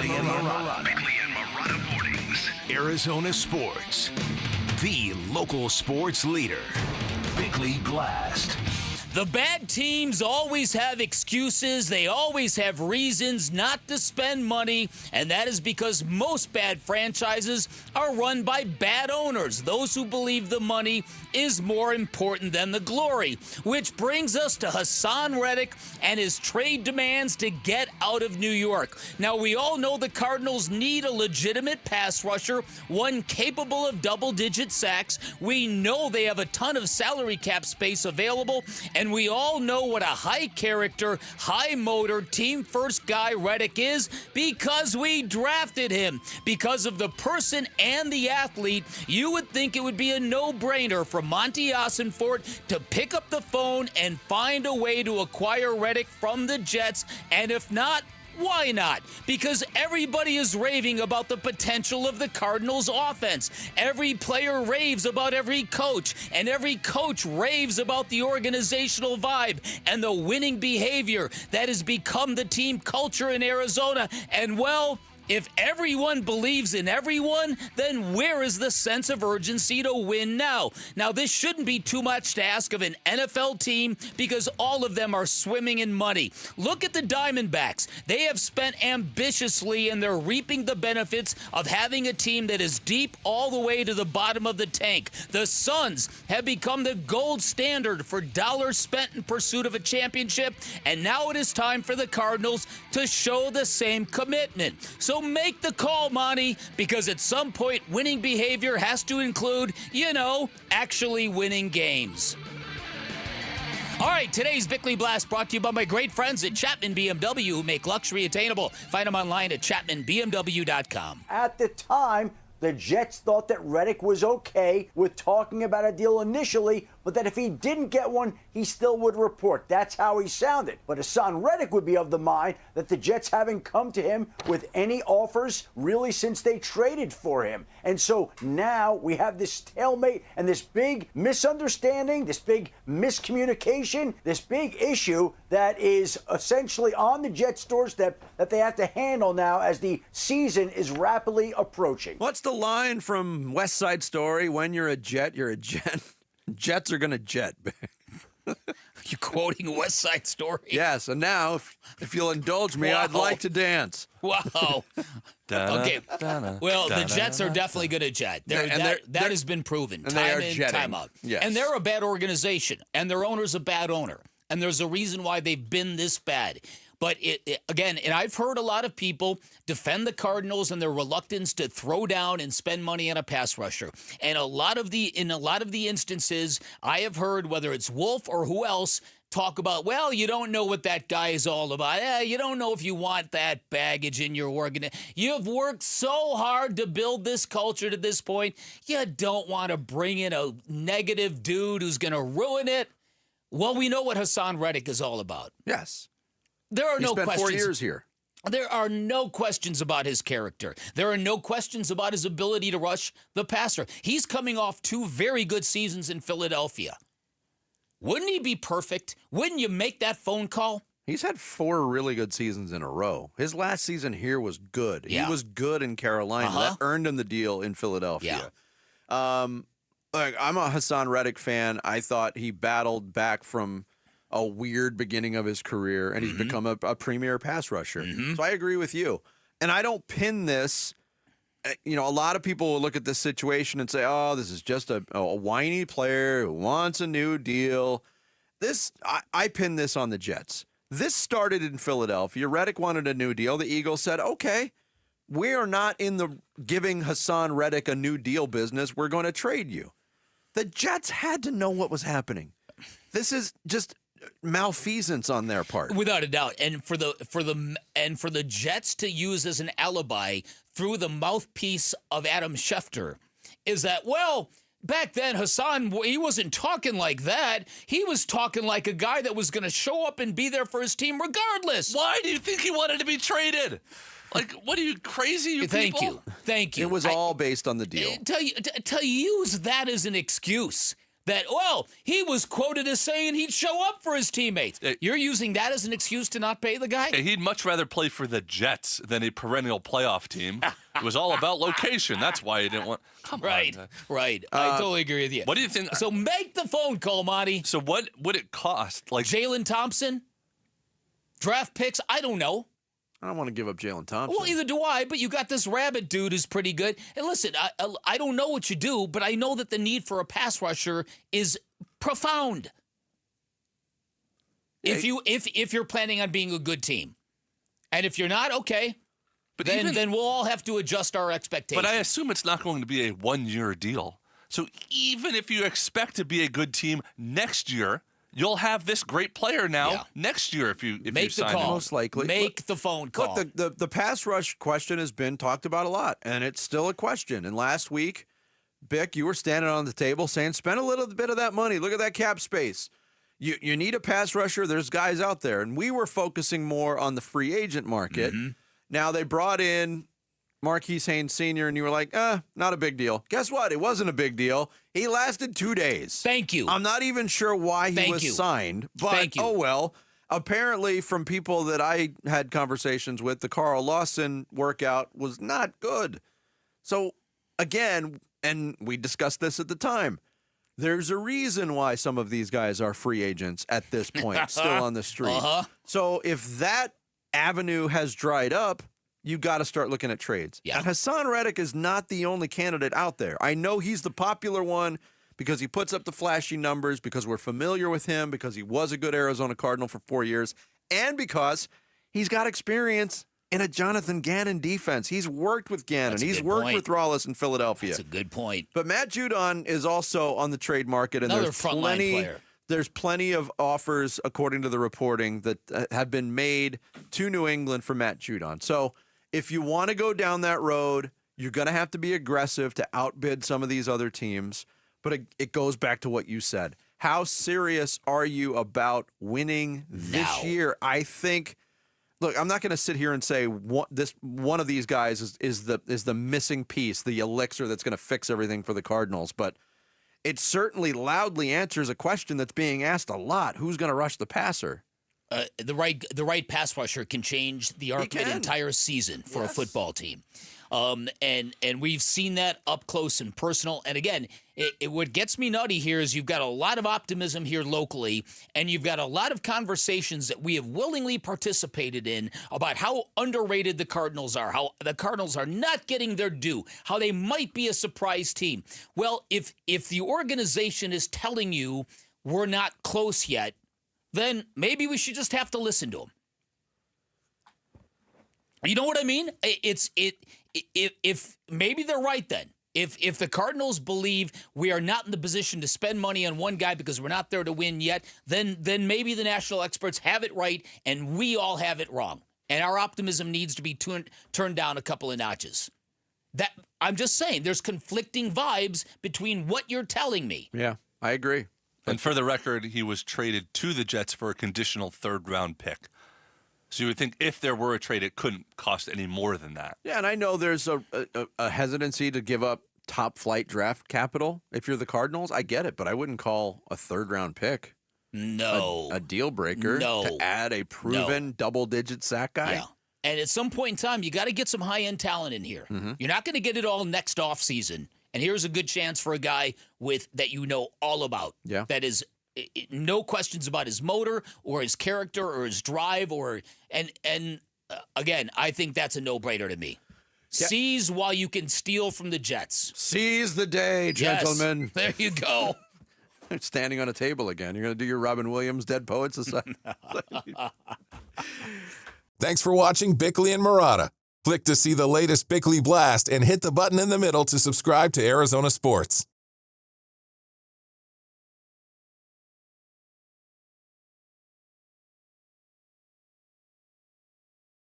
Bickley and Marotta Mornings. Arizona Sports. The local sports leader. Bickley Blast. The bad teams always have excuses. They always have reasons not to spend money, and that is because most bad franchises are run by bad owners, those who believe the money is more important than the glory. Which brings us to Haason Reddick and his trade demands to get out of New York. Now, we all know the Cardinals need a legitimate pass rusher, one capable of double-digit sacks. We know they have a ton of salary cap space available, and we all know what a high-character, high-motor, team-first guy Reddick is because we drafted him. Because of the person and the athlete, you would think it would be a no-brainer for Monty Ossenfort to pick up the phone and find a way to acquire Reddick from the Jets, and if not, why not? Because everybody is raving about the potential of the Cardinals' offense. Every player raves about every coach, and every coach raves about the organizational vibe and the winning behavior that has become the team culture in Arizona. And, well, if everyone believes in everyone, then where is the sense of urgency to win now? Now, this shouldn't be too much to ask of an NFL team because all of them are swimming in money. Look at the Diamondbacks. They have spent ambitiously, and they're reaping the benefits of having a team that is deep all the way to the bottom of the tank. The Suns have become the gold standard for dollars spent in pursuit of a championship, and now it is time for the Cardinals to show the same commitment. So make the call, Monty, because at some point, winning behavior has to include, actually winning games. All right, today's Bickley Blast brought to you by my great friends at Chapman BMW, who make luxury attainable. Find them online at chapmanbmw.com. At the time, the Jets thought that Reddick was okay with talking about a deal initially, but that if he didn't get one, he still would report. That's how he sounded. But Haason Reddick would be of the mind that the Jets haven't come to him with any offers really since they traded for him. And so now we have this stalemate and this big misunderstanding, this big miscommunication, this big issue that is essentially on the Jets' doorstep that they have to handle now as the season is rapidly approaching. What's the line from West Side Story? When you're a Jet, you're a Jet. Jets are going to jet. You quoting West Side Story? Yes, and now, if you'll indulge me, Wow. I'd like to dance. Wow. Okay. Well, the Jets are definitely going to jet. That has been proven time in, time out. Yes. And they're a bad organization, and their owner's a bad owner. And there's a reason why they've been this bad. But again, and I've heard a lot of people defend the Cardinals and their reluctance to throw down and spend money on a pass rusher. And in a lot of the instances, I have heard, whether it's Wolf or who else, talk about, well, you don't know what that guy is all about. You don't know if you want that baggage in your organization. You've worked so hard to build this culture to this point. You don't want to bring in a negative dude who's going to ruin it. Well, we know what Haason Reddick is all about. Yes. There are no questions. He spent 4 years here. There are no questions about his character. There are no questions about his ability to rush the passer. He's coming off 2 very good seasons in Philadelphia. Wouldn't he be perfect? Wouldn't you make that phone call? He's had 4 really good seasons in a row. His last season here was good. Yeah. He was good in Carolina. That earned him the deal in Philadelphia. Yeah. I'm a Haason Reddick fan. I thought he battled back from a weird beginning of his career, and he's become a premier pass rusher. So I agree with you. And I don't pin this. A lot of people will look at this situation and say, oh, this is just a whiny player who wants a new deal. I pin this on the Jets. This started in Philadelphia. Reddick wanted a new deal. The Eagles said, okay, we are not in the giving Haason Reddick a new deal business. We're going to trade you. The Jets had to know what was happening. This is just malfeasance on their part, without a doubt. And for the Jets to use as an alibi through the mouthpiece of Adam Schefter is that, well, back then Haason, he wasn't talking like that. He was talking like a guy that was going to show up and be there for his team regardless. Why do you think he wanted to be traded? Like, what are you, crazy, you people? Thank you. It was all based on the deal. To use that as an excuse that, well, he was quoted as saying he'd show up for his teammates. You're using that as an excuse to not pay the guy? He'd much rather play for the Jets than a perennial playoff team. It was all about location. That's why he didn't want. Come right, on. Right. I totally agree with you. What do you think? So make the phone call, Monty. So what would it cost? Like Jalen Thompson? Draft picks? I don't know. I don't want to give up Jalen Thompson. Well, either do I, but you got this Rabbit dude who's pretty good. And listen, I don't know what you do, but I know that the need for a pass rusher is profound. Yeah, If you're planning on being a good team. And if you're not, okay. But then we'll all have to adjust our expectations. But I assume it's not going to be a one-year deal. So even if you expect to be a good team next year, you'll have this great player now next year if you Make sign the call. him. Most likely. Make the phone call. Look, the pass rush question has been talked about a lot, and it's still a question. And last week, Bick, you were standing on the table saying, spend a little bit of that money. Look at that cap space. You need a pass rusher. There's guys out there. And we were focusing more on the free agent market. Mm-hmm. Now they brought in Marquise Haynes Sr., and you were like, not a big deal. Guess what? It wasn't a big deal. He lasted 2 days. Thank you. I'm not even sure why he was signed, but oh well. Apparently, from people that I had conversations with, the Carl Lawson workout was not good. So, again, and we discussed this at the time, there's a reason why some of these guys are free agents at this point, still on the street. So if that avenue has dried up, you got to start looking at trades. Yeah. And Haason Reddick is not the only candidate out there. I know he's the popular one because he puts up the flashy numbers, because we're familiar with him, because he was a good Arizona Cardinal for 4 years, and because he's got experience in a Jonathan Gannon defense. He's worked with Gannon. He's worked with Rawless in Philadelphia. That's a good point. But Matt Judon is also on the trade market, and Another there's frontline player. There's plenty of offers, according to the reporting, that have been made to New England for Matt Judon. So if you want to go down that road, you're going to have to be aggressive to outbid some of these other teams. But it goes back to what you said. How serious are you about winning this year? I think. Look, I'm not going to sit here and say one of these guys is the missing piece, the elixir that's going to fix everything for the Cardinals. But it certainly loudly answers a question that's being asked a lot: who's going to rush the passer? The right pass rusher can change the arc of an entire season for a football team. And we've seen that up close and personal. And again, what gets me nutty here is you've got a lot of optimism here locally, and you've got a lot of conversations that we have willingly participated in about how underrated the Cardinals are, how the Cardinals are not getting their due, how they might be a surprise team. Well, if the organization is telling you we're not close yet, then maybe we should just have to listen to them. You know what I mean? If maybe they're right then. If the Cardinals believe we are not in the position to spend money on one guy because we're not there to win yet, then maybe the national experts have it right and we all have it wrong. And our optimism needs to be turned down a couple of notches. That I'm just saying, there's conflicting vibes between what you're telling me. Yeah, I agree. And for the record, he was traded to the Jets for a conditional third-round pick. So you would think if there were a trade, it couldn't cost any more than that. Yeah, and I know there's a hesitancy to give up top-flight draft capital if you're the Cardinals. I get it, but I wouldn't call a third-round pick a deal breaker to add a proven double-digit sack guy. Yeah. And at some point in time, you got to get some high-end talent in here. Mm-hmm. You're not going to get it all next offseason. And here's a good chance for a guy that you know all about. Yeah. That is no questions about his motor or his character or his drive and again, I think that's a no-brainer to me. Yeah. Seize while you can steal from the Jets. Seize the day, gentlemen. Yes, there you go. Standing on a table again. You're going to do your Robin Williams Dead Poets Society. Thanks for watching Bickley and Marotta. Click to see the latest Bickley Blast and hit the button in the middle to subscribe to Arizona Sports.